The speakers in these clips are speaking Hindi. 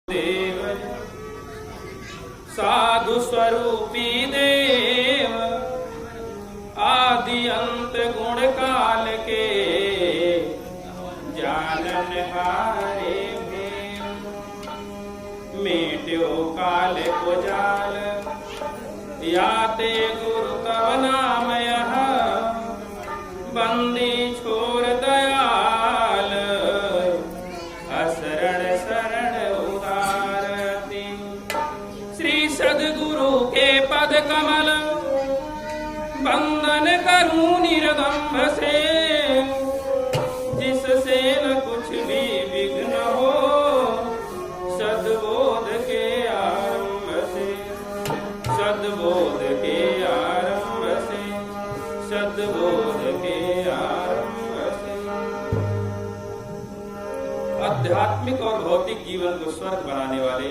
देव साधु स्वरूपी देव आदि अंत गुण काल के जानन हारे मेट्यो काल को जाल याते गुरु तव नाम यह बंदी छोर दयाल असरण शरण उदारती श्री सद्गुरु के पद कमल बंदन करूं निर्दम्भ से जिससे न कुछ भी विघ्न हो सद्बोध के आरंभ से सद्बोध के आरंभ से सद्बोध के आरंभ से। आध्यात्मिक और भौतिक जीवन को स्वर्ग बनाने वाले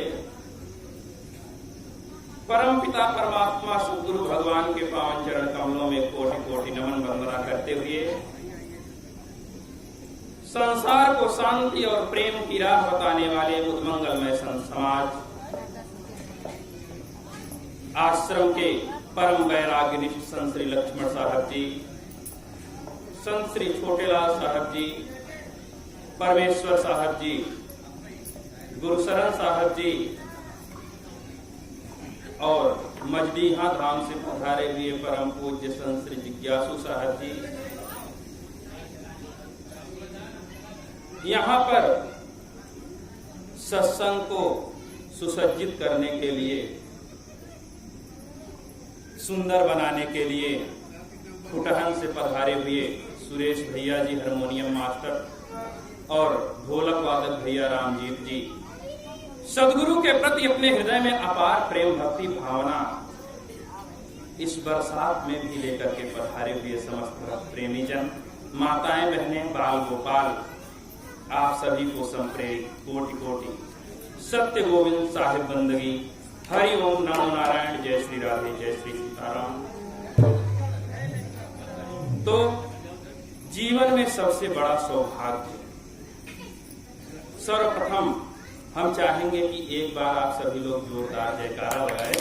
परम पिता परमात्मा सद्गुरु भगवान के पावन चरण कमलों में कोटि कोटि नमन वंदना करते हुए संसार को शांति और प्रेम की राह बताने वाले उद्मंगलमय संत समाज आश्रम के परम वैराग्यनिष्ठ संत श्री लक्ष्मण साहब जी, संत श्री छोटेलाल साहब जी, परमेश्वर साहब जी, गुरुशरण साहब जी और मजदीहा धाम से पधारे हुए परम पूज्य संत श्री जिज्ञासु साहब जी, यहाँ पर सत्संग को सुसज्जित करने के लिए, सुंदर बनाने के लिए फुटहन से पधारे हुए सुरेश भैया जी हारमोनियम मास्टर और ढोलक वादक भैया रामजीत जी, सदगुरु के प्रति अपने हृदय में अपार प्रेम भक्ति भावना इस बरसात में भी लेकर के पधारे हुए समस्त प्रेमी जन, माताएं बहनें बाल गोपाल, आप सभी को संप्रेरित कोटि कोटि सत्य गोविंद साहिब बंदगी। हरि ओम नमो नारायण, जय श्री राधे, जय श्री सीताराम। तो जीवन में सबसे बड़ा सौभाग्य, सर्वप्रथम हम चाहेंगे कि एक बार आप सभी लोग जोरदार जयकारा लगाए।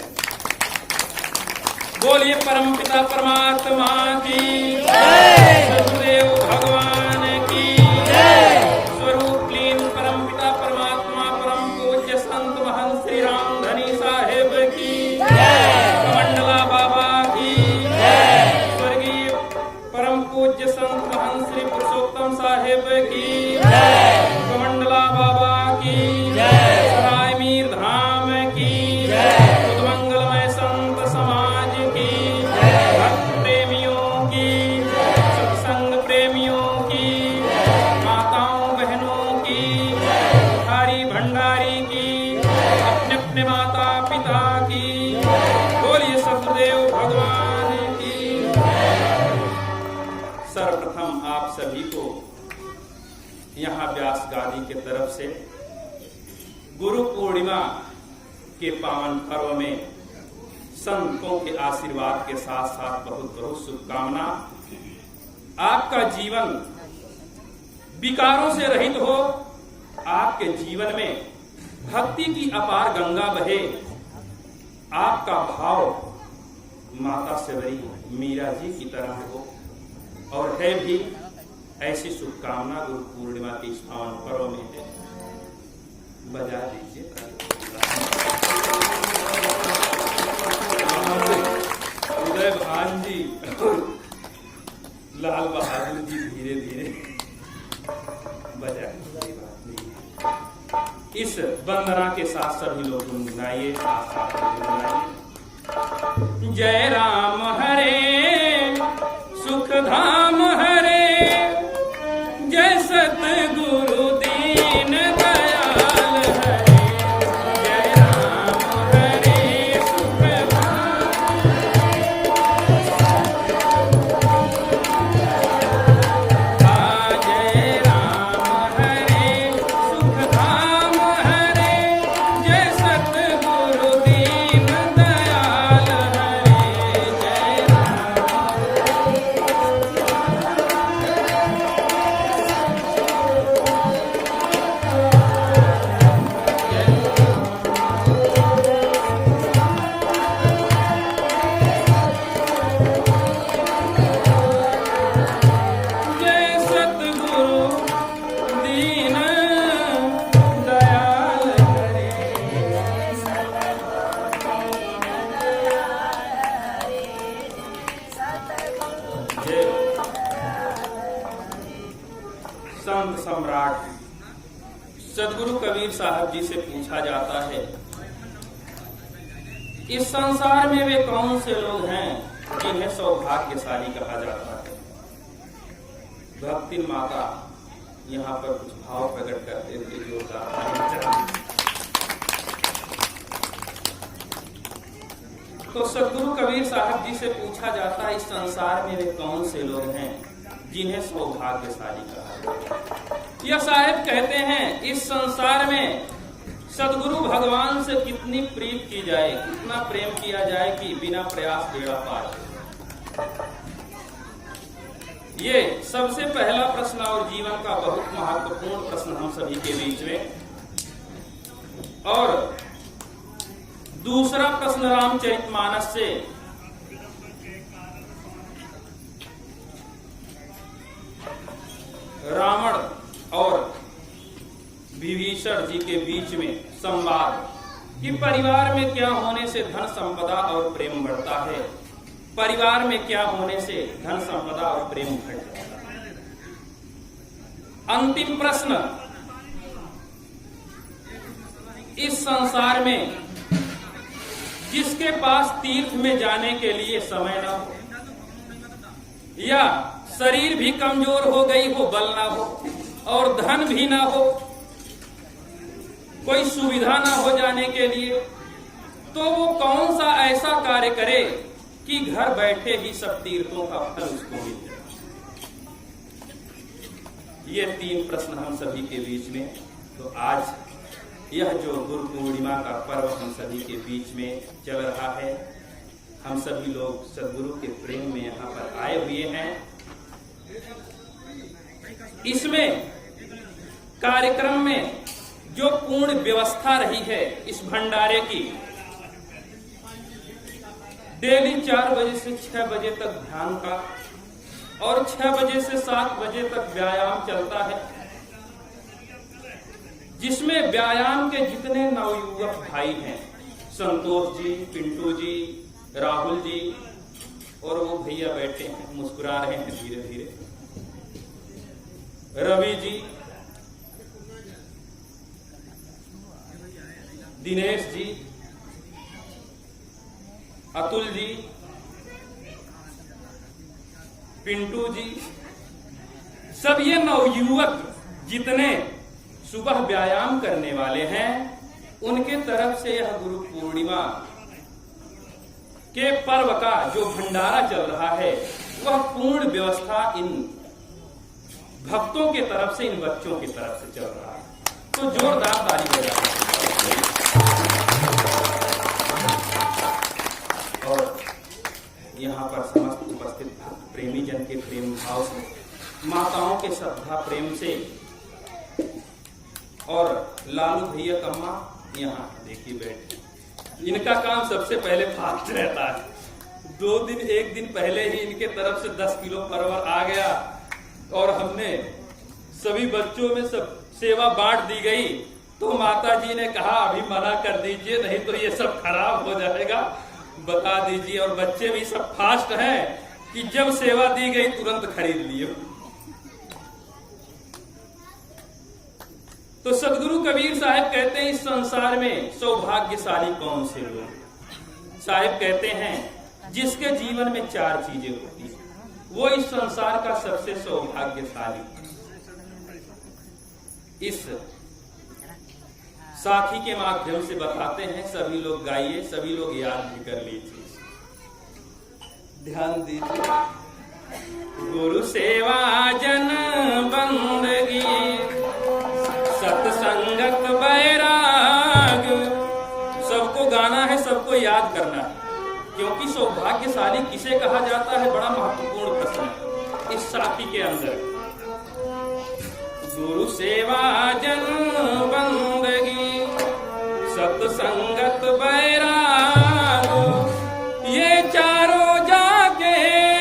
बोलिए परम पिता परमात्मा की जय, सद्गुरुदेव भगवान की जय, स्वरूप लीन परम पिता परमात्मा परम पूज्य संत महंत श्री रामधनी साहेब की जय, कमंडला बाबा की जय, स्वर्गीय परम पूज्य संत महंत श्री पुरुषोत्तम साहेब की जय, कमंडला बाबा की जय, सराय मीर धाम की जय, उद्मंगलमय संत समाज की जय, भक्त प्रेमियों की जय, सत्संग प्रेमियों की जय, माताओं बहनों की जय, भिखारी भंडारी की जय, अपने अपने माता पिता की जय, बोलिए सद्गुरुदेव भगवान की जय। सर्वप्रथम आप सभी को यहाँ व्यास गादी के तरफ से गुरु पूर्णिमा के पावन पर्व में संतों के आशीर्वाद के साथ साथ बहुत बहुत शुभकामना। आपका जीवन विकारों से रहित हो, आपके जीवन में भक्ति की अपार गंगा बहे, आपका भाव माता सवरी मीरा जी की तरह हो और है भी, ऐसी शुभकामना गुरु पूर्णिमा के इस पावन पर्व में है। बजा दीजिए उदय भान जी, लाल बहादुर जी धीरे धीरे बजा, बात नहीं। इस वंदना के साथ सभी लोग गुनगुनाइए, साथ साथ गुनगुनाइए। जय राम हरे सुख धाम हरे, जय सतगुरु दीन दयाल हरे, जय राम हरे सुख धाम, जय राम हरे सुख धाम हरे, जय सतगुरु दीन दयाल हरे, जय राम जी से पूछा जाता है, इस संसार में वे कौन से लोग हैं जिन्हें सौभाग्यशाली कहा जाता है। भक्ति माता यहाँ पर कुछ भाव प्रकट करते थे जोरदार। तो सदगुरु कबीर साहब जी से पूछा जाता है, इस संसार में वे कौन से लोग हैं जिन्हें सौभाग्यशाली कहा जाता है। यह साहेब कहते हैं, इस संसार में सदगुरु भगवान से कितनी प्रीत की जाए, कितना प्रेम किया जाए कि बिना प्रयास बेड़ा पार। ये सबसे पहला प्रश्न और जीवन का बहुत महत्वपूर्ण प्रश्न हम सभी के बीच में। और दूसरा प्रश्न रामचरितमानस से, रावण और विभीषण जी के बीच में संवाद कि परिवार में क्या होने से धन संपदा और प्रेम बढ़ता है, परिवार में क्या होने से धन संपदा और प्रेम घट जाता है। अंतिम प्रश्न, इस संसार में जिसके पास तीर्थ में जाने के लिए समय ना हो, या शरीर भी कमजोर हो गई हो, बल ना हो, और धन भी ना हो, कोई सुविधा ना हो जाने के लिए, तो वो कौन सा ऐसा कार्य करे कि घर बैठे ही सब तीर्थों का फल उसको मिल जाए। ये तीन प्रश्न हम सभी के बीच में। तो आज यह जो गुरु पूर्णिमा का पर्व हम सभी के बीच में चल रहा है, हम सभी लोग सदगुरु के प्रेम में यहाँ पर आए हुए हैं। इसमें कार्यक्रम में जो पूर्ण व्यवस्था रही है इस भंडारे की, डेली 4 बजे से 6 बजे तक ध्यान का और 6 बजे से 7 बजे तक व्यायाम चलता है, जिसमें व्यायाम के जितने नवयुवक भाई हैं, संतोष जी, पिंटू जी, राहुल जी, और वो भैया बैठे हैं मुस्कुरा रहे हैं धीरे धीरे, रवि जी, दिनेश जी, अतुल जी, पिंटू जी, सब ये नवयुवक जितने सुबह व्यायाम करने वाले हैं, उनके तरफ से यह गुरु पूर्णिमा के पर्व का जो भंडारा चल रहा है, वह पूर्ण व्यवस्था इन भक्तों के तरफ से, इन बच्चों की तरफ से चल रहा है। तो जोरदार ताली बजाएं। और यहाँ पर समस्त उपस्थित भक्त प्रेमी जन के प्रेम भाव से, माताओं के श्रद्धा प्रेम से, और लालू भैया कम्मा यहाँ देखिए बैठे, इनका काम सबसे पहले फास्ट रहता है। एक दिन पहले ही इनके तरफ से 10 किलो परवर आ गया और हमने सभी बच्चों में सब सेवा बांट दी गई। तो माता जी ने कहा अभी मना कर दीजिए, नहीं तो ये सब खराब हो जाएगा, बता दीजिए। और बच्चे भी सब फास्ट हैं कि जब सेवा दी गई तुरंत खरीद लिए। तो सदगुरु कबीर साहब कहते हैं, इस संसार में सौभाग्यशाली कौन से लोग। साहब कहते हैं, जिसके जीवन में 4 चीजें होती हैं, वो इस संसार का सबसे सौभाग्यशाली। इस साखी के माध्यम से बताते हैं, सभी लोग गाइए, सभी लोग याद भी कर लीजिए, ध्यान दीजिए। गुरु सेवा जन बंदगी, सत्संगत बैराग। सबको गाना है, सबको याद करना है, क्योंकि सौभाग्यशाली किसे कहा जाता है, बड़ा महत्वपूर्ण प्रश्न है इस साखी के अंदर। गुरु सेवा जन बंदगी, सत्संगत बैराग, ये चारों जाके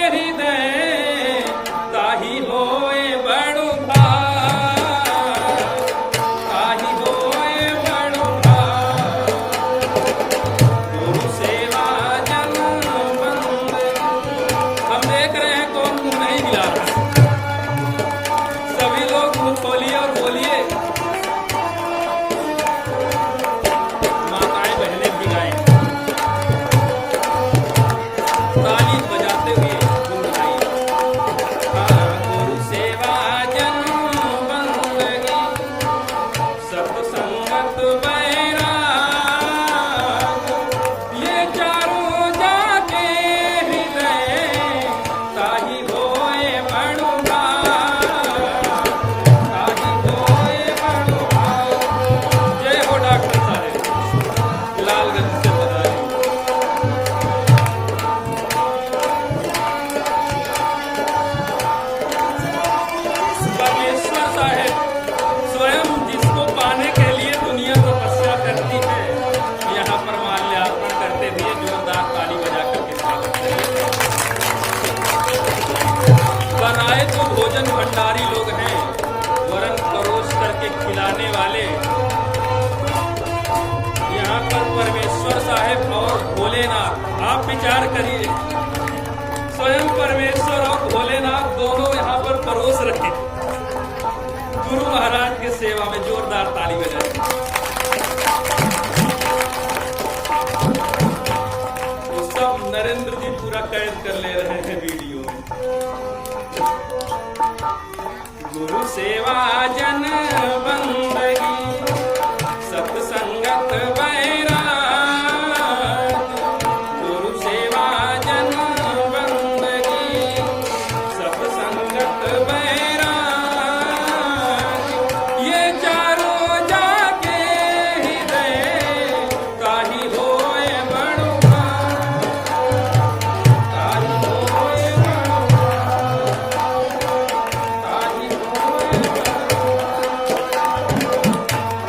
हृदय ताही होए बड़ो भाग, ताही होए बड़ो भाग। गुरु सेवा जन बंदगी। हम देख रहे हैं कौन मुंह नहीं मिला रहा, सभी लोग मुंह खोलिए और बोलिए। आप विचार करिए, स्वयं परमेश्वर और भोलेनाथ दोनों यहाँ पर परोस रहे गुरु महाराज के सेवा में। जोरदार ताली बजाए। तो सब नरेंद्र जी पूरा कैद कर ले रहे हैं वीडियो में। गुरु सेवा जन बंदगी सत्संगत बैराग, गुरु सेवा जन बंदगी सत्संगत बैराग, ये चारों जाके हृदय काहि होए बड़ुआ, काहि होए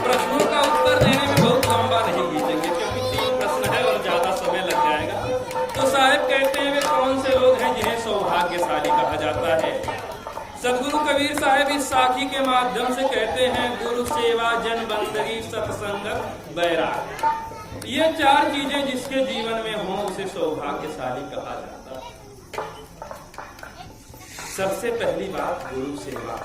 प्रश्नों का उत्तर देने में बहुत लंबा नहीं खींचेंगे क्योंकि 3 प्रश्न है और ज्यादा समय लग जाएगा। तो साहब कहते हैं वे कौन से लोग हैं जिन्हें सौभाग्यशाली कहा जाता है। सदगुरु कबीर साहब इस साखी के माध्यम से कहते हैं गुरु सेवा जन बंदगी सत्संगत बैराग, ये 4 चीजें जिसके जीवन में हों उसे सौभाग्यशाली कहा जाता है। सबसे पहली बात गुरु सेवा।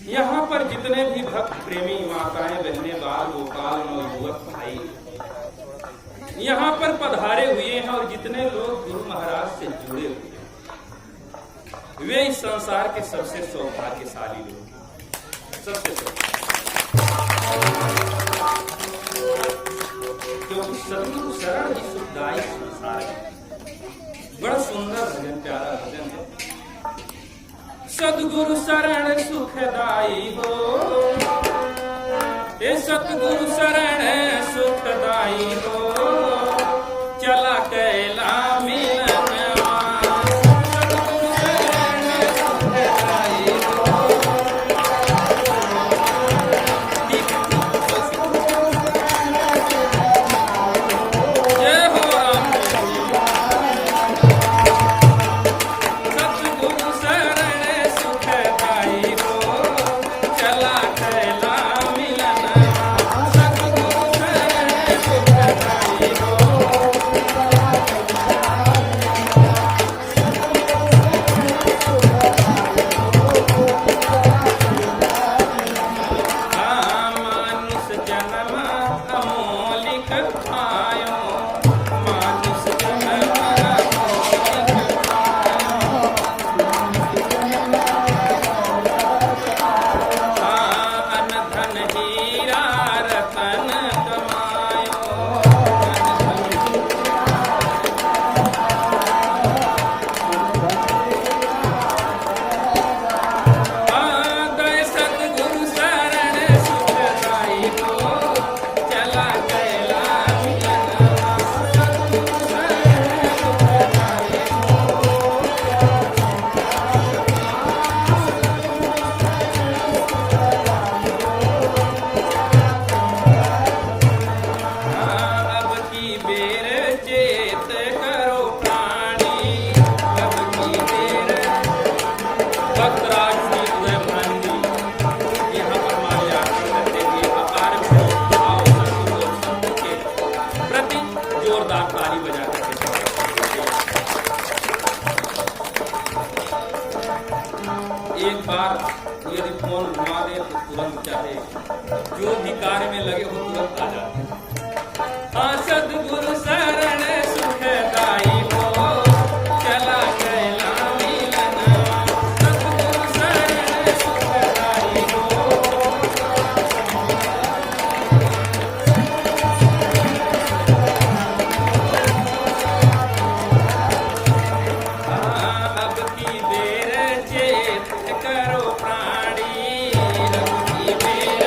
यहाँ पर जितने भी भक्त प्रेमी माताएं बहनें बाल गोपाल नवयुवक भाई यहाँ पर पधारे हुए हैं और जितने लोग गुरु महाराज से जुड़े हुए हैं वे इस संसार के सबसे सौभाग्यशाली लोग हैं, सबसे क्योंकि सदगुरु शरण ही सुखदायी संसार है। बड़ा सुंदर भजन, प्यारा भजन है। सदगुरु शरण सुखदाई हो, ए सतगुरु शरण सुखदाई हो, चला कैला मिलन सतगुरु शरण सुखदाई हो। जय हो राम। सतगुरु शरण सुखदाई हो, चला कैला मिलन सतगुरु शरण सुखदाई हो। मानुष जन्म अमोलिक आयो, मानुष जन्म अमोलिक आयो। अन धन हीरा रतन कमायो, गए सतगुरु शरण सुखदाई हो, चला कैला मिलन सतगुरु शरण सुखदाई अब की बेर चेत करो प्राणी, अब की बेर भक्तराज श्री उदय भान जी यहाँ पर माल्यार्पण करते हुए अपार भाव सदगुरु और संतों के प्रति जोरदार ताली बजा करके एक बार यदि फोन घुमा दे तो तुरंत चाहे जो भी कार्य में लगे हो तुरंत आ जाते हैं। हाँ, सदगुरु शरण सुखदाई हो, चला कैला मिलन सतगुरु शरण सुखदाई हो। अब की बेर चेत करो प्राणी, अब की बेर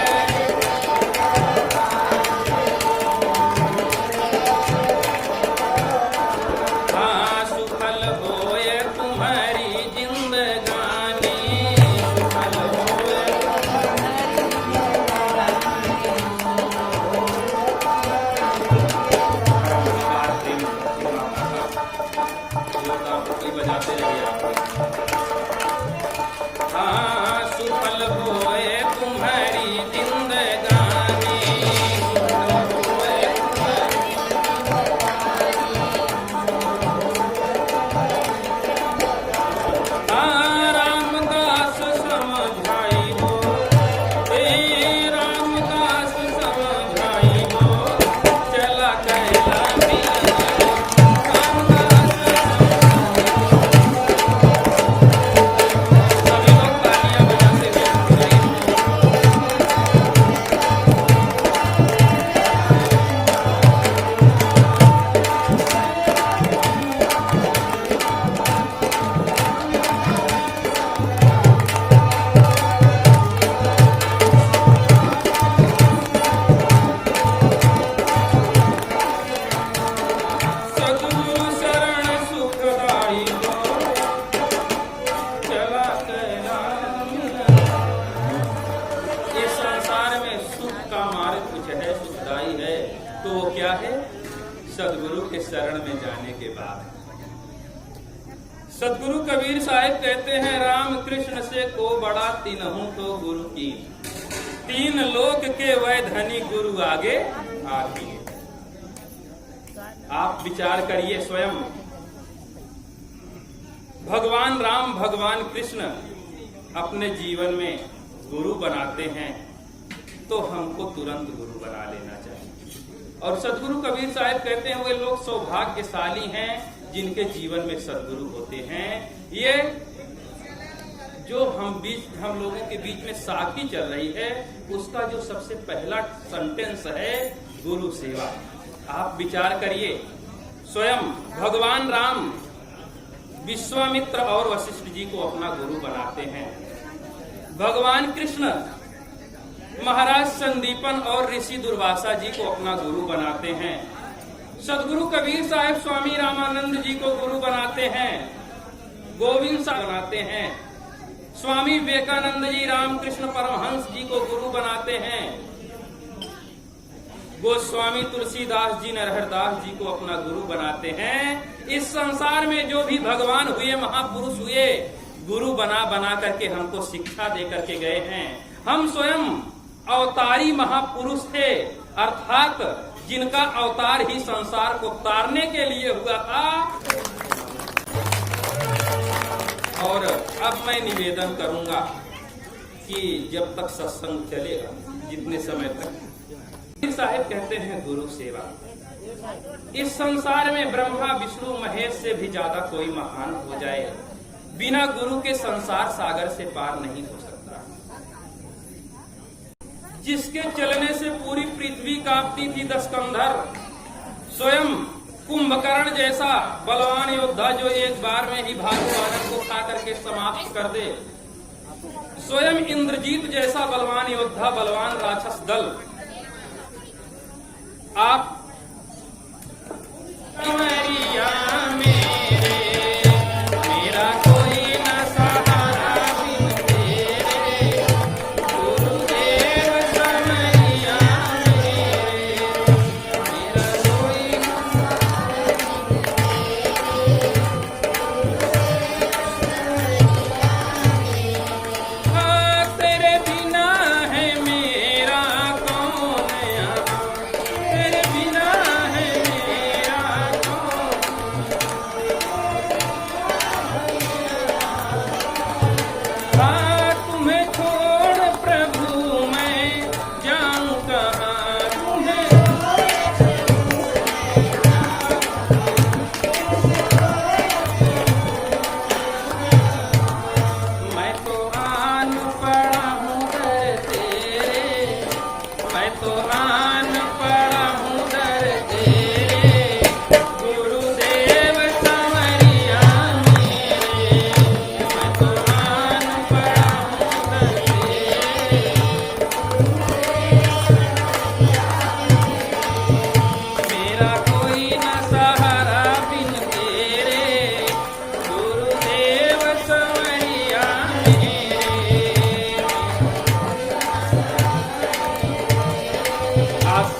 सुख का मार्ग कुछ है सुखदाई है, तो वो क्या है? सदगुरु के शरण में जाने के बाद। सदगुरु कबीर साहिब कहते हैं, राम कृष्ण से को बड़ा तीनहु तो गुरु की, तीन लोक के वै धनी गुरु आगे आगे। आप विचार करिए स्वयं, भगवान राम भगवान कृष्ण अपने जीवन में गुरु बनाते हैं तो हमको तुरंत गुरु बना लेना चाहिए। और सदगुरु कबीर साहिब कहते हैं, वे लोग सौभाग्यशाली हैं जिनके जीवन में सदगुरु होते हैं। ये जो हम लोगों के बीच में साखी चल रही है, उसका जो सबसे पहला सेंटेंस है गुरु सेवा। आप विचार करिए, स्वयं भगवान राम विश्वामित्र और वशिष्ठ जी को अपना गुरु बनाते हैं। भगवान कृष्ण महाराज संदीपन और ऋषि दुर्वासा जी को अपना गुरु बनाते हैं। सदगुरु कबीर साहिब स्वामी रामानंद जी को गुरु बनाते हैं, गोविंद साहब बनाते हैं। स्वामी विवेकानंद जी रामकृष्ण परमहंस जी को गुरु बनाते हैं। गोस्वामी तुलसीदास जी नरहरदास जी को अपना गुरु बनाते हैं। इस संसार में जो भी भगवान हुए, महापुरुष हुए, गुरु बना बना करके हमको शिक्षा दे करके गए हैं। हम स्वयं अवतारी महापुरुष थे, अर्थात जिनका अवतार ही संसार को तारने के लिए हुआ था। और अब मैं निवेदन करूंगा कि जब तक सत्संग चलेगा, जितने समय तक, साहिब कहते हैं गुरु सेवा। इस संसार में ब्रह्मा विष्णु महेश से भी ज्यादा कोई महान हो जाए, बिना गुरु के संसार सागर से पार नहीं हो सकता। जिसके चलने से पूरी पृथ्वी कांपती थी दशकंधर, स्वयं कुंभकर्ण जैसा बलवान योद्धा जो एक बार में ही भालू वानर को खा करके समाप्त कर दे, स्वयं इंद्रजीत जैसा बलवान योद्धा, बलवान राक्षस दल। आप मेरा कोई न सहारा बिन तेरे, गुरुदेव समैया मेरे, मेरा कोई न सहारा, तेरे बिना है मेरा कौन यहाँ, तेरे बिना है मेरा कौन। हाँ, तुम्हें छोड़ प्रभु मैं जाऊं कहाँ, तुम्हें मैं तो आन पड़ा हूँ दर तेरे, मैं तो आन पड़ा हूँ दर तेरे, गुरुदेव संवरिया मेरे, मैं तो आन पड़ा हूँ दर तेरे, मेरा कोई न सहारा बिन तेरे, गुरुदेव संवरिया मेरे। आप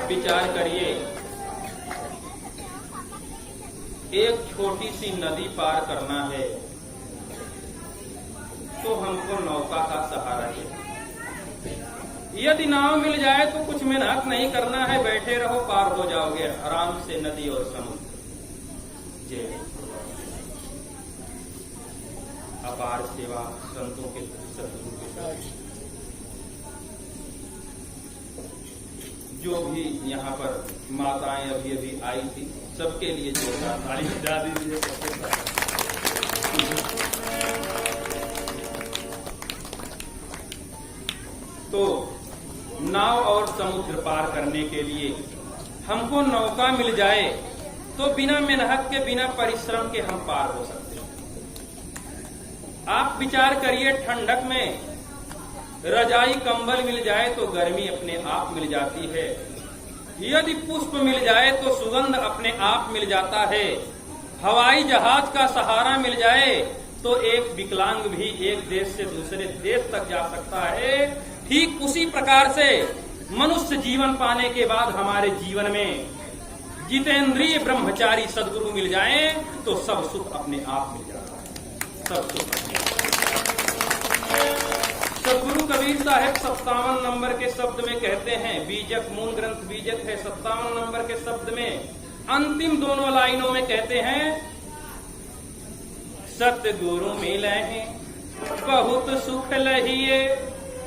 विचार करिए, एक छोटी सी नदी पार करना है तो हमको नौका का सहारा चाहिए। यदि नाव मिल जाए तो कुछ मेहनत नहीं करना है, बैठे रहो, पार हो जाओगे आराम से नदी और समुद्र। जय अपार सेवा संतों के सदगुरु के साथ। जो भी यहाँ पर माताएं अभी अभी आई थी, सबके लिए जोरदार ताली बजा दीजिए। तो नाव और समुद्र पार करने के लिए हमको नौका मिल जाए तो बिना मेहनत के, बिना परिश्रम के हम पार हो सकते हैं। आप विचार करिए, ठंडक में रजाई कंबल मिल जाए तो गर्मी अपने आप मिल जाती है। यदि पुष्प मिल जाए तो सुगंध अपने आप मिल जाता है। हवाई जहाज का सहारा मिल जाए तो एक विकलांग भी एक देश से दूसरे देश तक जा सकता है। ठीक उसी प्रकार से मनुष्य जीवन पाने के बाद हमारे जीवन में जितेंद्रिय ब्रह्मचारी सदगुरु मिल जाएं तो सब सुख अपने आप मिल जाता है। सब सुख सदगुरु कबीर साहब 57 नंबर के शब्द में कहते हैं, बीजक मूल ग्रंथ बीजक है, 57 नंबर के शब्द में अंतिम दोनों लाइनों में कहते हैं, सतगुरु मिले बहुत सुख लहिए,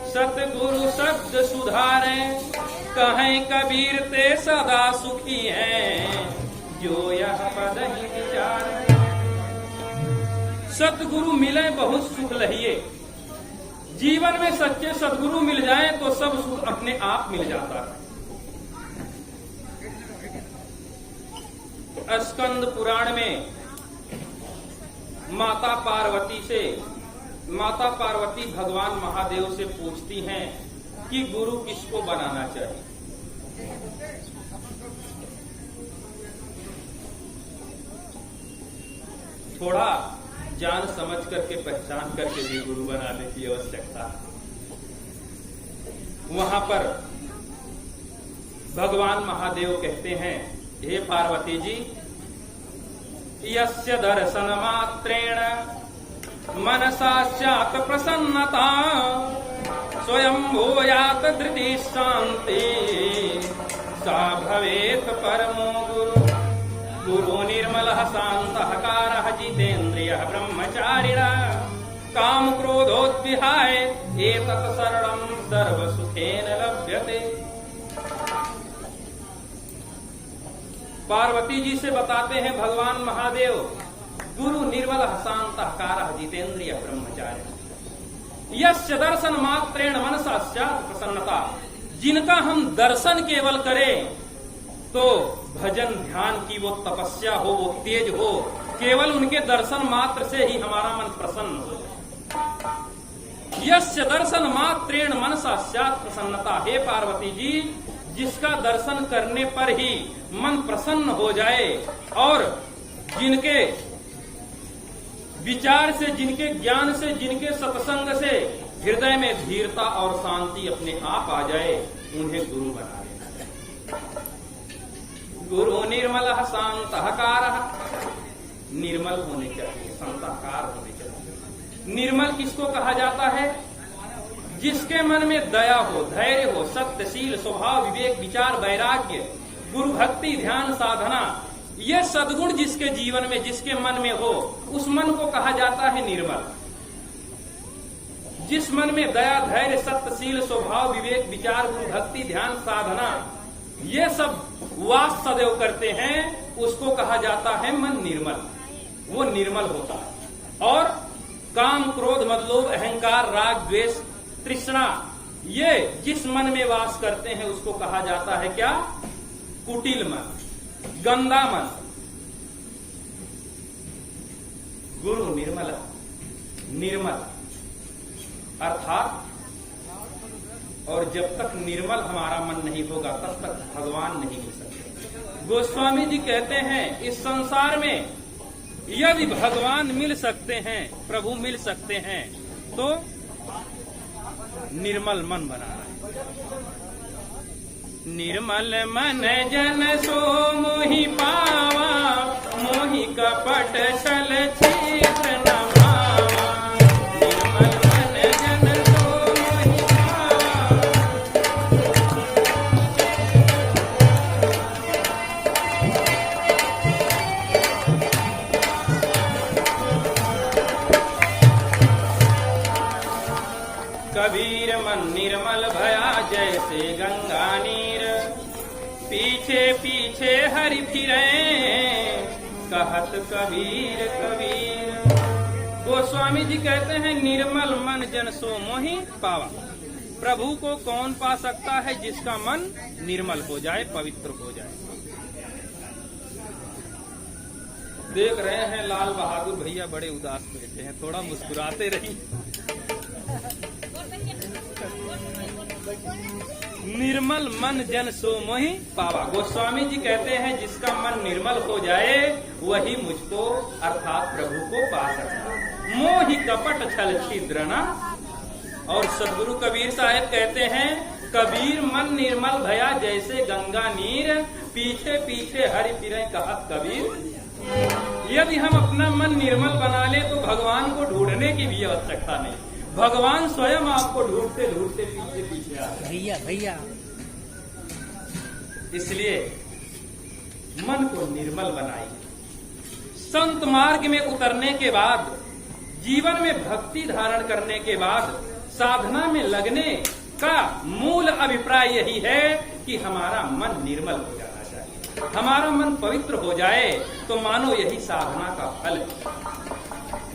सतगुरु शब्द सुधारे, कहें कबीर ते सदा सुखी हैं, जो यह पद ही विचार। सतगुरु मिले बहुत सुख लहिए। जीवन में सच्चे सदगुरु मिल जाए तो सब सुख अपने आप मिल जाता है। स्कंद पुराण में माता पार्वती भगवान महादेव से पूछती हैं कि गुरु किसको बनाना चाहिए। थोड़ा जान समझ करके, पहचान करके भी गुरु बनाने की आवश्यकता है। वहां पर भगवान महादेव कहते हैं, हे पार्वती जी, यस्य दर्शन मात्रेण मनसा स्यात् प्रसन्नता, स्वयं भूयात् धृति शांति, सा भवेत् परमो गुरु। गुरु निर्मल शांतः जितेन्द्रिय ब्रह्मचारिण, काम क्रोधोद्विहाय एतत् शरणं सर्वसुखेन लभ्यते। पार्वती जी से बताते हैं भगवान महादेव, गुरु निर्मल शांतः जितेन्द्रिय ब्रह्मचारिण, यस्य दर्शन मात्रेण मनसा स्यात् प्रसन्नता। जिनका हम दर्शन केवल करें तो भजन ध्यान की वो तपस्या हो, वो तेज हो, केवल उनके दर्शन मात्र से ही हमारा मन प्रसन्न हो जाए। यस्य दर्शन मात्रेण मनसा स्यात् प्रसन्नता। हे पार्वती जी, जिसका दर्शन करने पर ही मन प्रसन्न हो जाए और जिनके विचार से, जिनके ज्ञान से, जिनके सत्संग से हृदय में धीरता और शांति अपने आप आ जाए, उन्हें गुरु बना देना। गुरु निर्मल शांतः, निर्मल होने चाहिए, शांतकार होने चाहिए। निर्मल किसको कहा जाता है? जिसके मन में दया हो, धैर्य हो, सत्यशील स्वभाव, विवेक, विचार, वैराग्य, गुरु भक्ति, ध्यान, साधना, ये सद्गुण जिसके जीवन में, जिसके मन में हो, उस मन को कहा जाता है निर्मल। जिस मन में दया, धैर्य, सत्यशील स्वभाव, विवेक, विचार, गुरु भक्ति, ध्यान, साधना, ये सब वास सदैव करते हैं, उसको कहा जाता है मन निर्मल। वो निर्मल होता है। और काम, क्रोध, मद, लोभ, अहंकार, राग, द्वेष, तृष्णा, ये जिस मन में वास करते हैं उसको कहा जाता है क्या? कुटिल मन, गंदा मन। गुरु निर्मल, निर्मल अर्थात, और जब तक निर्मल हमारा मन नहीं होगा तब तक भगवान नहीं मिल सकते। गोस्वामी जी कहते हैं, इस संसार में यदि भगवान मिल सकते हैं, प्रभु मिल सकते हैं, तो निर्मल मन बनाना है। निर्मल मन जन सो मोहि पावा, मोहि कपट छल छिद्र न भावा। निर्मल मन जन सो मोहि पावा। कबीर मन निर्मल भया जैसे गंगा नीर, पीछे पीछे हरि फिरे कहत कबीर कबीर। गोस्वामी जी कहते हैं निर्मल मन जन सो मोहि पावा। प्रभु को कौन पा सकता है? जिसका मन निर्मल हो जाए, पवित्र हो जाए। देख रहे हैं लाल बहादुर भैया बड़े उदास बैठे हैं, थोड़ा मुस्कुराते रहिए। निर्मल मन जन सो मोहि पावा। गोस्वामी जी कहते हैं जिसका मन निर्मल हो जाए वही मुझको अर्थात प्रभु को पा सकता है। मोहि कपट छल छिद्र न। और सदगुरु कबीर साहब कहते हैं कबीर मन निर्मल भया जैसे गंगा नीर, पीछे पीछे हरि फिरे कहत कबीर। यदि हम अपना मन निर्मल बना ले तो भगवान को ढूंढने की भी आवश्यकता नहीं, भगवान स्वयं आपको ढूंढते ढूंढते पीछे पीछे आ भैया भैया। इसलिए मन को निर्मल बनाइए। संत मार्ग में उतरने के बाद, जीवन में भक्ति धारण करने के बाद, साधना में लगने का मूल अभिप्राय यही है कि हमारा मन निर्मल हो जाना चाहिए। हमारा मन पवित्र हो जाए तो मानो यही साधना का फल है।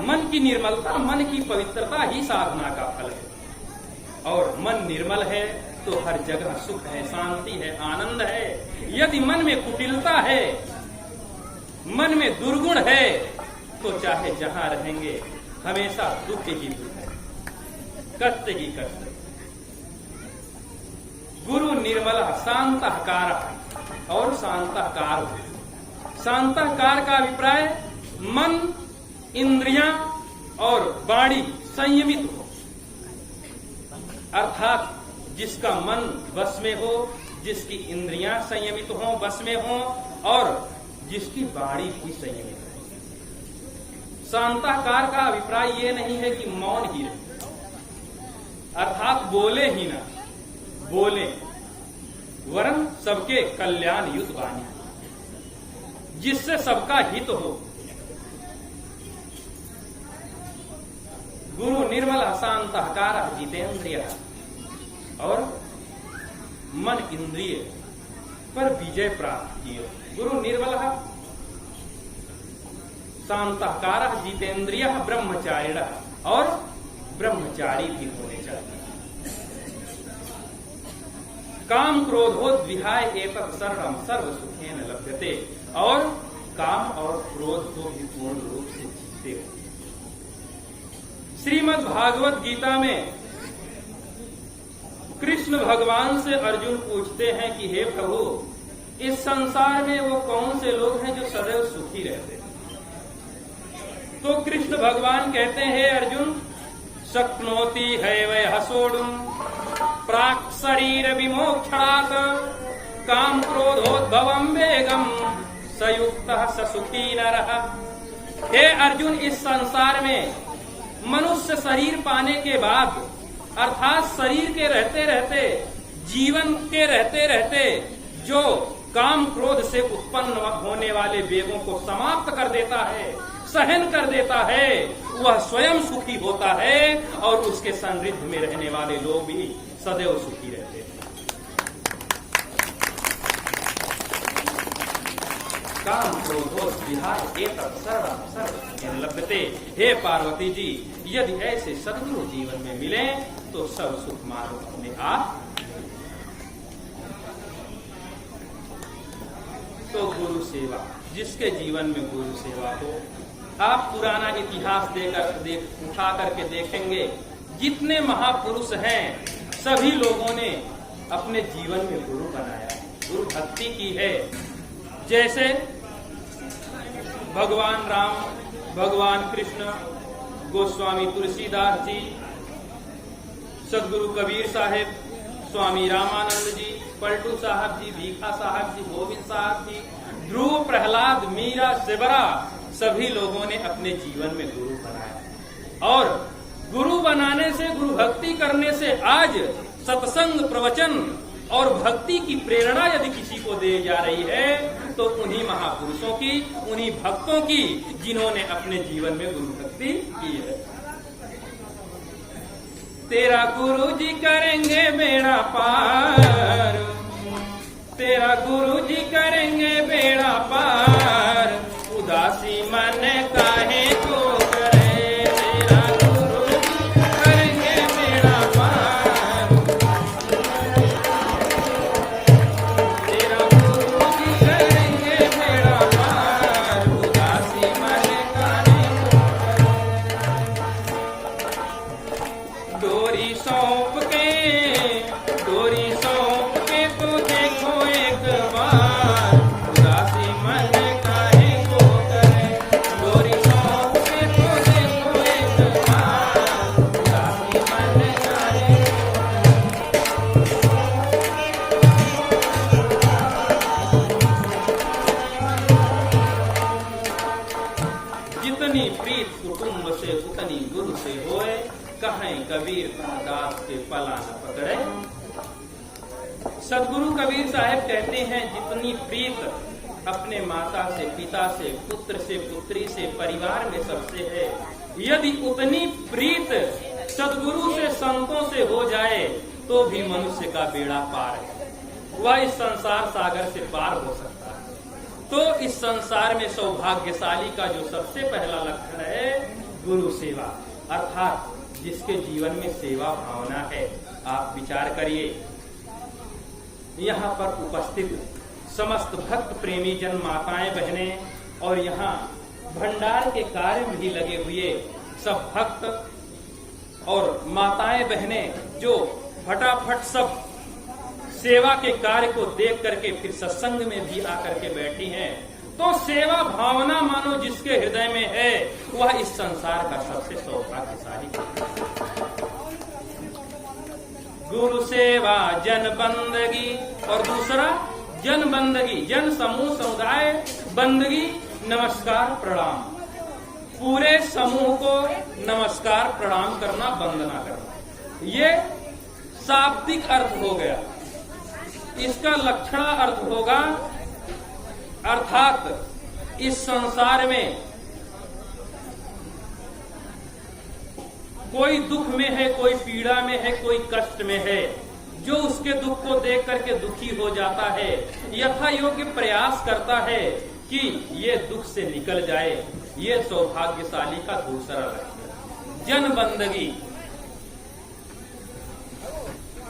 मन की निर्मलता, मन की पवित्रता ही साधना का फल है। और मन निर्मल है तो हर जगह सुख है, शांति है, आनंद है। यदि मन में कुटिलता है, मन में दुर्गुण है, तो चाहे जहां रहेंगे हमेशा दुख ही दुख है, कष्ट ही कष्ट। गुरु निर्मला शांतकार और शांतकार। शांतकार का अभिप्राय मन, इंद्रियां और वाणी संयमित हो, अर्थात जिसका मन बस में हो, जिसकी इंद्रियां संयमित हो, बस में हो, और जिसकी वाणी भी संयमित हो। शांताकार का अभिप्राय ये नहीं है कि मौन ही रहे, अर्थात बोले ही ना, बोले वरन सबके कल्याण युत वाणी, जिससे सबका हित हो। गुरु निर्मल शांतकार जितेंद्रिय। और मन इंद्रिय पर विजय प्राप्त किए। गुरु निर्मल शांतकार जितेंद्रिय ब्रह्मचारिण। और ब्रह्मचारी भी होने चाहिए। काम क्रोधोद्विहाय एतत् सर्वं सर्व सुखेन लभ्यते। और काम और क्रोध को भी पूर्ण रूप से जीते हो। श्रीमद् भागवत गीता में कृष्ण भगवान से अर्जुन पूछते हैं कि हे प्रभु, इस संसार में वो कौन से लोग हैं जो सदैव सुखी रहते हैं? तो कृष्ण भगवान कहते हैं हे अर्जुन, शक्नोति हैवयः सोढुम् प्राक् शरीर विमोक्षणात् काम क्रोधोद्भवम् वेगम् स युक्तः स सुखी नरः। हे अर्जुन, इस संसार में मनुष्य शरीर पाने के बाद, अर्थात शरीर के रहते रहते, जीवन के रहते रहते जो काम क्रोध से उत्पन्न होने वाले वेगों को समाप्त कर देता है, सहन कर देता है, वह स्वयं सुखी होता है और उसके सानिध्य में रहने वाले लोग भी सदैव सुखी रहते हैं। काम क्रोधोद्विहाय एतत् सर्वं सर्वं लभ्यते। हे पार्वती जी, यदि ऐसे सद्गुरु जीवन में मिले तो सब सुख मार्ग अपने आप। तो गुरु सेवा, जिसके जीवन में गुरु सेवा हो, आप पुराना इतिहास उठा करके देखेंगे, जितने महापुरुष हैं सभी लोगों ने अपने जीवन में गुरु बनाया, गुरु भक्ति की है। जैसे भगवान राम, भगवान कृष्ण, गोस्वामी तुलसीदास जी, सदगुरु कबीर साहेब, स्वामी रामानंद जी, पलटू साहब जी, भीखा साहब जी, गोविंद साहब जी, ध्रुव, प्रहलाद, मीरा, शिवरा, सभी लोगों ने अपने जीवन में गुरु बनाया। और गुरु बनाने से, गुरु भक्ति करने से आज सत्संग, प्रवचन और भक्ति की प्रेरणा यदि किसी को दी जा रही है तो उन्हीं महापुरुषों की, उन्हीं भक्तों की जिन्होंने अपने जीवन में गुरु भक्ति की है। तेरा गुरु जी करेंगे बेड़ा पार, तेरा गुरु जी करेंगे बेड़ा पार, उदासी मन काहे को करे, तेरा गुरु जी करेंगे बेड़ा पार, तेरा गुरु जी करेंगे बेड़ा पार, उदासी मन काहे को करे। डोरी सौंप के, डोरी सौंप के तो देखो एक बार, उदासी मन काहे को करे, डोरी सौंप के तो देखो एक बार, उदासी मन काहे को। जितनी प्रीत कुटुंब से उतनी गुरु से होए, कहें कबीर दास के पला न पकड़े। सदगुरु कबीर साहब कहते हैं जितनी प्रीत अपने माता से, पिता से, पुत्र से, पुत्री से, परिवार में सबसे है, यदि उतनी प्रीत सदगुरु से, संतों से हो जाए तो भी मनुष्य का बेड़ा पार है, वह इस संसार सागर से पार हो सकता है। तो इस संसार में सौभाग्यशाली का जो सबसे पहला लक्षण है गुरु सेवा, अर्थात जिसके जीवन में सेवा भावना है। आप विचार करिए, यहाँ पर उपस्थित समस्त भक्त प्रेमी जन, माताएं, बहनें और यहाँ भंडार के कार्य में भी लगे हुए सब भक्त और माताएं, बहनें जो फटाफट सब सेवा के कार्य को देख करके फिर सत्संग में भी आकर के बैठी हैं, तो सेवा भावना मानो जिसके हृदय में है वह इस संसार का सबसे सौभाग्यशाली है। गुरु सेवा जन बंदगी, और दूसरा जन बंदगी, जन समूह समुदाय बंदगी, नमस्कार प्रणाम, पूरे समूह को नमस्कार प्रणाम करना, वंदना करना, ये शाब्दिक अर्थ हो गया। इसका लक्षण अर्थ होगा, अर्थात इस संसार में कोई दुख में है, कोई पीड़ा में है, कोई कष्ट में है, जो उसके दुख को देख करके दुखी हो जाता है, यथा योग्य प्रयास करता है कि ये दुख से निकल जाए, ये सौभाग्यशाली का दूसरा लक्षण। जन बंदगी,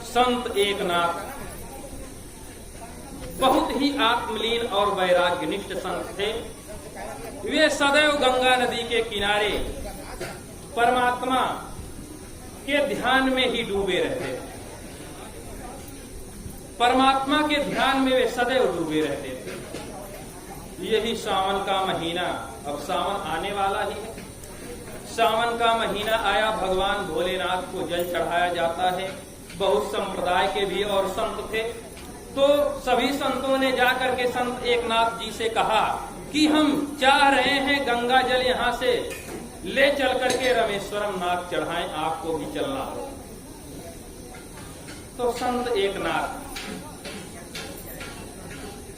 संत एकनाथ बहुत ही आत्मलीन और वैराग्यनिष्ठ संत थे। वे सदैव गंगा नदी के किनारे परमात्मा के ध्यान में ही डूबे रहते थे, परमात्मा के ध्यान में वे सदैव डूबे रहते थे। यही सावन का महीना, अब सावन आने वाला ही है, सावन का महीना आया, भगवान भोलेनाथ को जल चढ़ाया जाता है। बहुत संप्रदाय के भी और संत थे, तो सभी संतों ने जाकर के संत एकनाथ जी से कहा कि हम चाह रहे हैं गंगा जल यहाँ से ले चल करके रामेश्वरम नाथ चढ़ाएं, आपको भी चलना हो। तो संत एकनाथ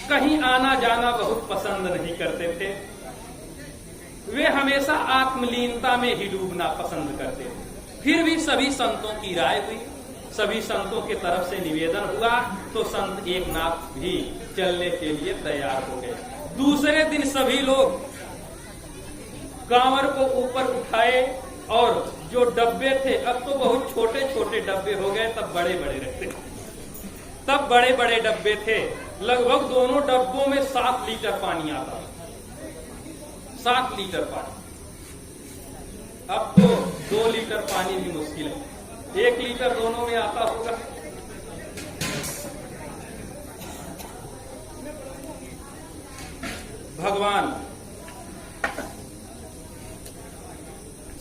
कहीं आना जाना बहुत पसंद नहीं करते थे, वे हमेशा आत्मलीनता में ही डूबना पसंद करते थे। फिर भी सभी संतों की राय हुई, सभी संतों की तरफ से निवेदन हुआ, तो संत एकनाथ भी चलने के लिए तैयार हो गए। दूसरे दिन सभी लोग कांवर को ऊपर उठाए और जो डब्बे थे, अब तो बहुत छोटे छोटे डब्बे हो गए, तब बड़े बड़े रहते, तब बड़े बड़े डब्बे थे। लगभग दोनों डब्बों में 7 लीटर पानी आता, 7 लीटर पानी। अब तो 2 लीटर पानी भी मुश्किल है, 1 लीटर दोनों में आता होगा। भगवान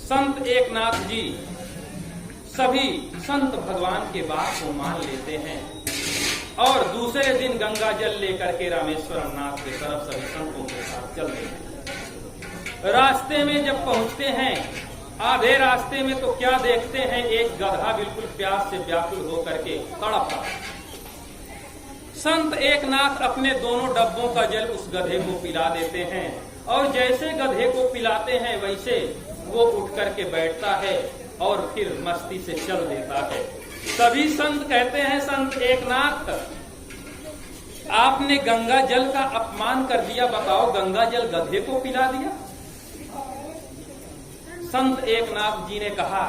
संत एकनाथ जी सभी संत भगवान के बात को मान लेते हैं और दूसरे दिन गंगा जल लेकर के रामेश्वरम नाथ की तरफ सभी संतों के साथ चलते हैं। रास्ते में जब पहुंचते हैं, आधे रास्ते में तो क्या देखते हैं, एक गधा बिल्कुल प्यास से व्याकुल होकर के तड़प रहा। संत एकनाथ अपने दोनों डब्बों का जल उस गधे को पिला देते हैं और जैसे गधे को पिलाते हैं वैसे वो उठ करके बैठता है और फिर मस्ती से चल देता है। सभी संत कहते हैं, संत एकनाथ आपने गंगा जल का अपमान कर दिया, बताओ गंगा जल गधे को पिला दिया। संत एकनाथ जी ने कहा,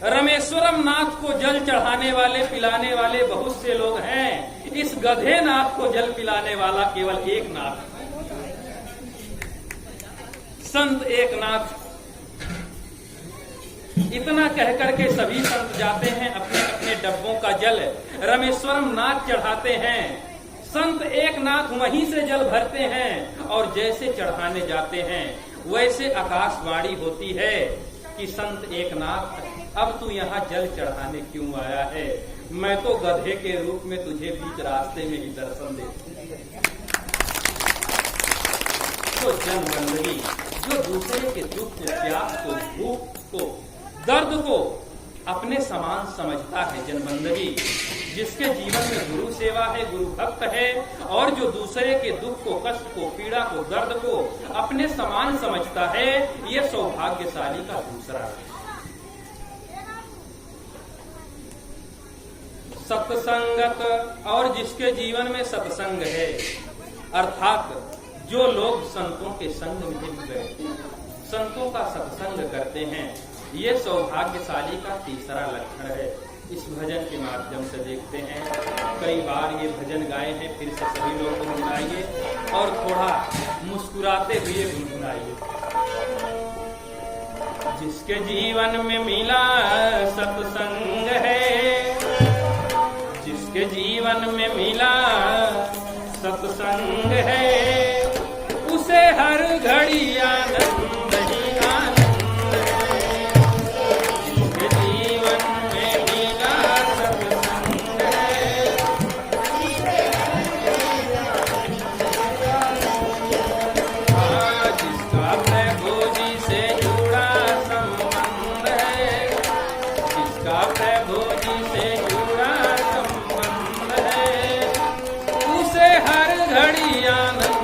रामेश्वरम नाथ को जल चढ़ाने वाले पिलाने वाले बहुत से लोग हैं, इस गधे नाथ को जल पिलाने वाला केवल एक नाथ। संत एकनाथ इतना कहकर के सभी संत जाते हैं, अपने अपने डब्बों का जल रामेश्वरम नाथ चढ़ाते हैं। संत एकनाथ वहीं से जल भरते हैं और जैसे चढ़ाने जाते हैं वैसे आकाशवाणी होती है कि संत एकनाथ अब तू यहाँ जल चढ़ाने क्यों आया है, मैं तो गधे के रूप में तुझे बीच रास्ते में ही दर्शन देती। तो जनबंदगी जो दूसरे के दुख को, प्यास को, भूख को, दर्द को अपने समान समझता है, जनबंदगी जिसके जीवन में गुरु सेवा है, गुरु भक्त है और जो दूसरे के दुख को, कष्ट को, पीड़ा को, दर्द को अपने समान समझता है, ये सौभाग्यशाली का दूसरा है। सत्संगत और जिसके जीवन में सत्संग है, अर्थात जो लोग संतों के संग में मिल गए, संतों का सत्संग करते हैं, ये सौभाग्यशाली का तीसरा लक्षण है। इस भजन के माध्यम से देखते हैं, कई बार ये भजन गाए हैं, फिर से सभी लोग गुनगुनाइए और थोड़ा मुस्कुराते हुए गुनगुनाइए। जिसके जीवन में मिला सत्संग है, जिसके जीवन में मिला सत्संग है, उसे हर घड़ी आनंद ही आनंद है। जिसके जीवन में मिला सत्संग है, जिसका प्रभु जी से जुड़ा संबंध है, जिसका प्रभु जी से जुड़ा संबंध है, उसे हर घड़ी आनंद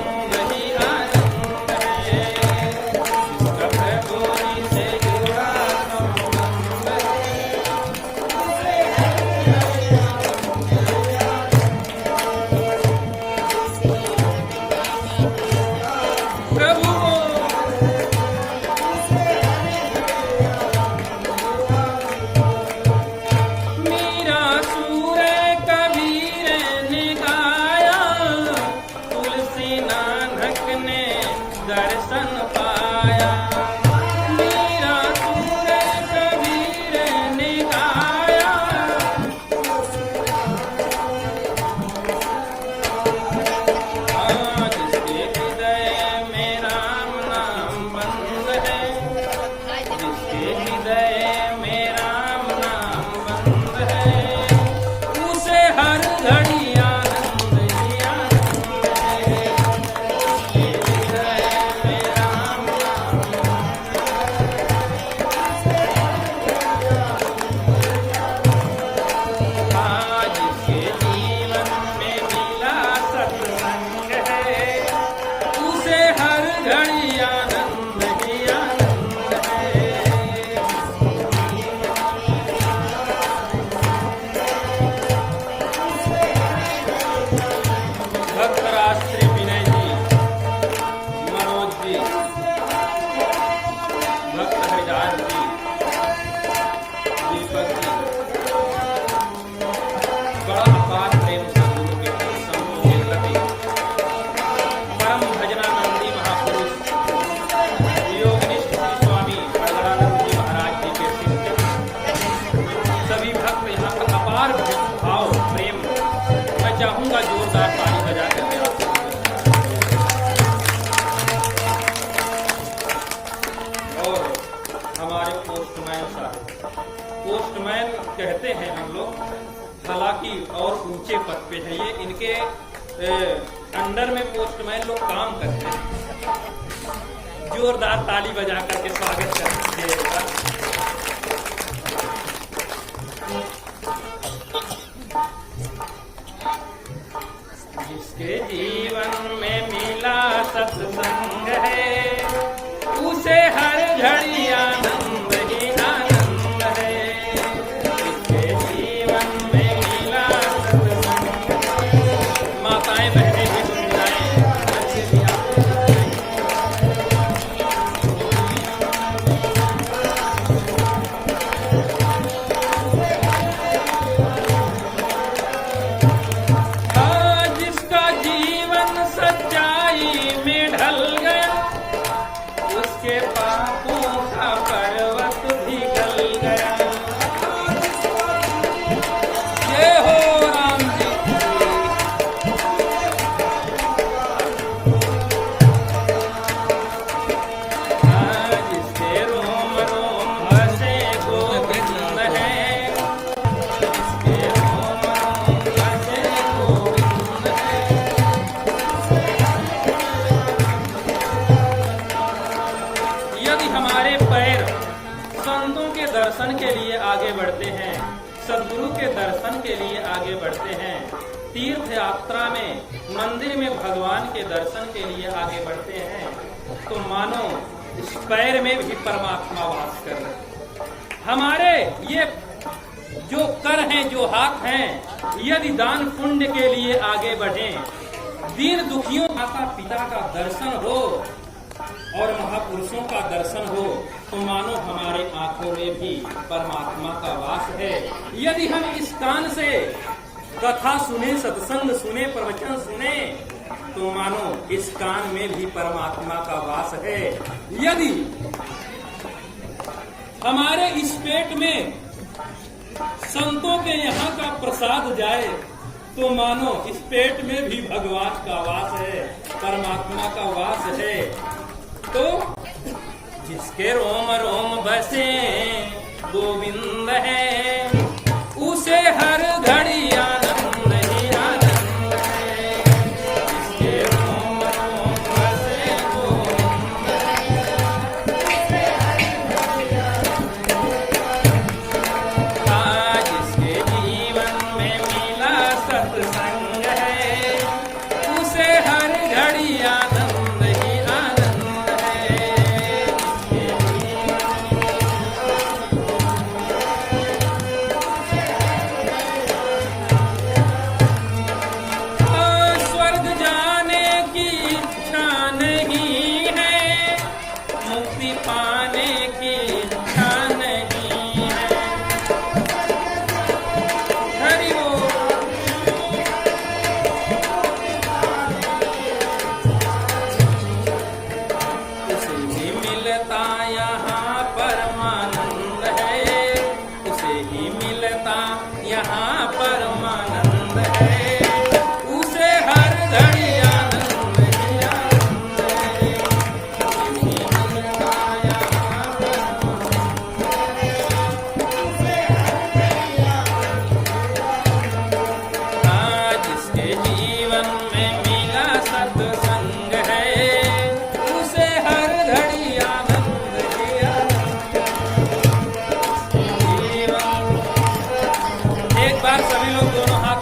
पोस्टमैन कहते हैं हम लोग, हालांकि और ऊंचे पद पे है ये, इनके अंडर में पोस्टमैन लोग काम करते हैं। जोरदार ताली बजा करके स्वागत करेंगे। जिसके जीवन में मिला सत्संग है, उसे हर घड़ी आनंद ही आनंद है। जिसके जीवन में मिला सत्संग, माताएं बहनें भी गुनगुनाएं, बच्चे भी आप उसके पापों का पर्वत पिघल गया। जय हो राम जी। जिसके रोम रोम हंसे गोविंद है, जिसके रोम रोम हंसे गोविंद है। यदि हमारे पैर संतों के दर्शन के लिए आगे बढ़ते हैं, सद्गुरु के दर्शन के लिए आगे बढ़ते हैं, तीर्थ यात्रा में मंदिर में भगवान के दर्शन के लिए आगे बढ़ते हैं, तो मानो इस पैर में भी परमात्मा वास कर रहे हैं। हमारे ये जो कर हैं, जो हाथ हैं, यदि दान पुण्य के लिए आगे बढ़ें, दीन दुखियों माता पिता का दर्शन हो और महापुरुषों का दर्शन हो, तो मानो हमारे आंखों में भी परमात्मा का वास है। यदि हम इस कान से कथा सुने, सत्संग सुने, प्रवचन सुने, तो मानो इस कान में भी परमात्मा का वास है। यदि हमारे इस पेट में संतों के यहाँ का प्रसाद जाए, तो मानो इस पेट में भी भगवान का वास है, परमात्मा का वास है। तो जिसके रोम रोम बसे गोविंद है, उसे हर घड़ी आनंद ही आनंद है। जिसके रोम रोम बसे गोविंद है, जिसके जीवन में मिला सत्संग है, उसे हर घड़ी आनंद ही आनंद है। स्वर्ग जाने की इच्छा नहीं है, मुक्ति पाने की इच्छा नहीं है। हरि बोल। उसे ही मिलता यहाँ परमानंद है, उसे ही मिलता यहाँ परमानंद है, उसे हर घड़ी आनंद ही आनंद है। उसे ही मिलता यहाँ परमानंद है। जिसके जीवन में मिला सत्संग है, उसे हर घड़ी आनंद ही आनंद है। एक बार सभी लोग दोनों हाथ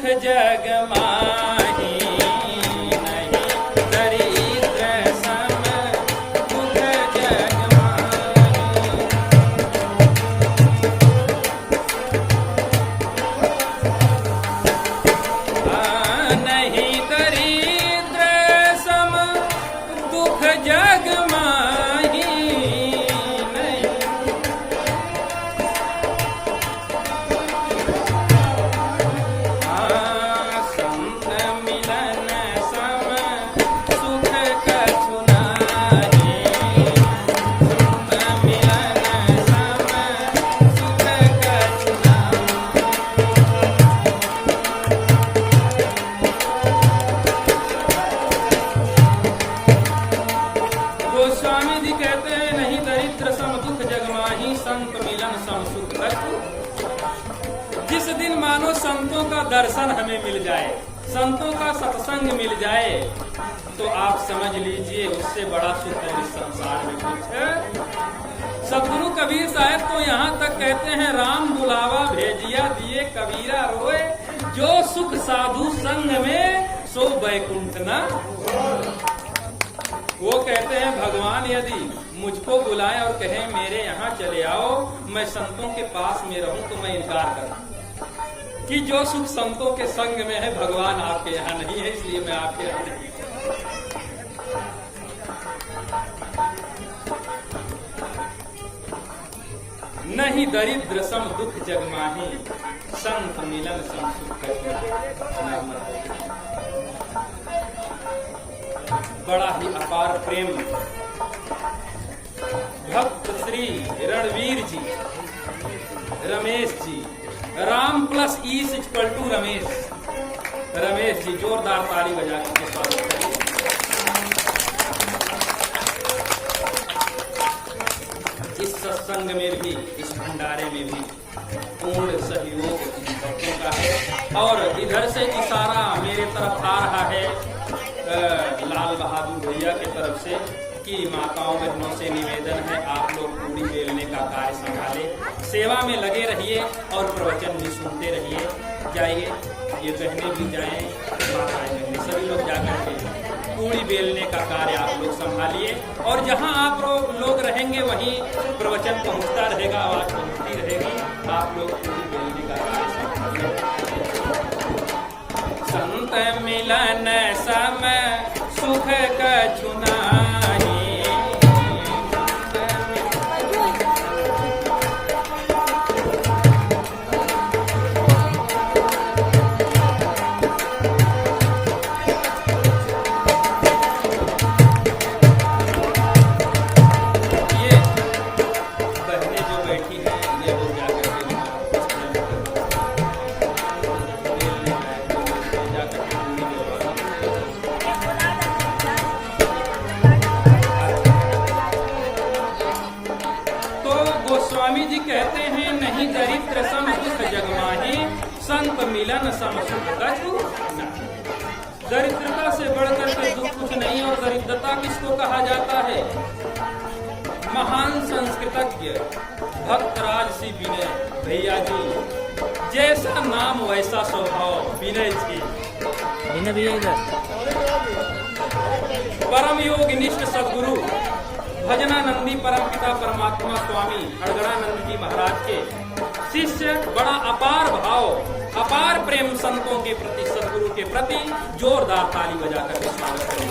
जग माही, नहीं दरिद्र सम दुख जग माही। नहीं दरिद्र सम दुख जग माही, संत मिलन सम सुख कछु नाही, संत मिलन सम सुख कछु नाही। गोस्वामी जी कहते हैं नहीं दरिद्र सम दुख जग माही, संत मिलन सम सुख कछु। जिस दिन मानो संतों का दर्शन हमें मिल जाए, संतों का सत्संग मिल जाए, तो आप समझ लीजिए उससे बड़ा सुख और इस संसार में कुछ है। सदगुरु कबीर साहब तो यहाँ तक कहते हैं राम बुलावा भेजिया दिए कबीरा रोए, जो सुख साधु संग में सो बैकुंठ न। वो कहते हैं भगवान यदि मुझको बुलाए और कहे मेरे यहाँ चले आओ, मैं संतों के पास में रहूं, तो मैं इनकार करूं कि जो सुख संतों के संग में है भगवान आपके यहाँ नहीं है, इसलिए मैं आपके यहाँ नहीं। नहीं दरिद्र सम दुख जग माही, संत मिलन सम सुख कछु। बड़ा ही अपार प्रेम भक्त Shri Ranveer ji, Ramesh ji, Ram plus Ish equal to Ramesh, Ramesh ji जोरदार ताली बजा के स्वागत करिए। इस सत्संग में भी, इस भंडारे में भी पूर्ण सहयोग भक्तों का है। और इधर से इशारा मेरे तरफ आ रहा है लाल बहादुर भैया की तरफ से कि माताओं बहनों से निवेदन है आप लोग पूरी बेलने का कार्य संभाले, सेवा में लगे रहिए और प्रवचन भी सुनते रहिए। जाइए, ये बहनें भी जाएं, माताएं बहनें सभी लोग जाकर के पूरी बेलने का कार्य आप लोग संभालिए। और जहां आप लोग रहेंगे वहीं प्रवचन पहुंचता रहेगा, आवाज पहुंचती रहेगी। आप लोग पूरी बेलने का कार्य संभालिए। संत मिलन सम सुख कछु नाही, स्वामी जी कहते हैं नहीं दरिद्र सम दुख जग माही, संत मिलन सम सुख कछु नाही। दरिद्रता से बढ़कर के दुख कुछ नहीं। और दरिद्रता किसको कहा जाता है? महान संस्कृतज्ञ भक्तराज श्री विनय भैया जी, जैसा नाम वैसा स्वभाव, विनय जी। विनय भैया इधर। परम योग निष्ठ सदगुरु भजनानंदी परमपिता परमात्मा स्वामी अड़गड़ानंद जी महाराज के शिष्य, बड़ा अपार भाव, अपार प्रेम संतों के प्रति, सदगुरु के प्रति जोरदार ताली बजाकर स्वागत करें।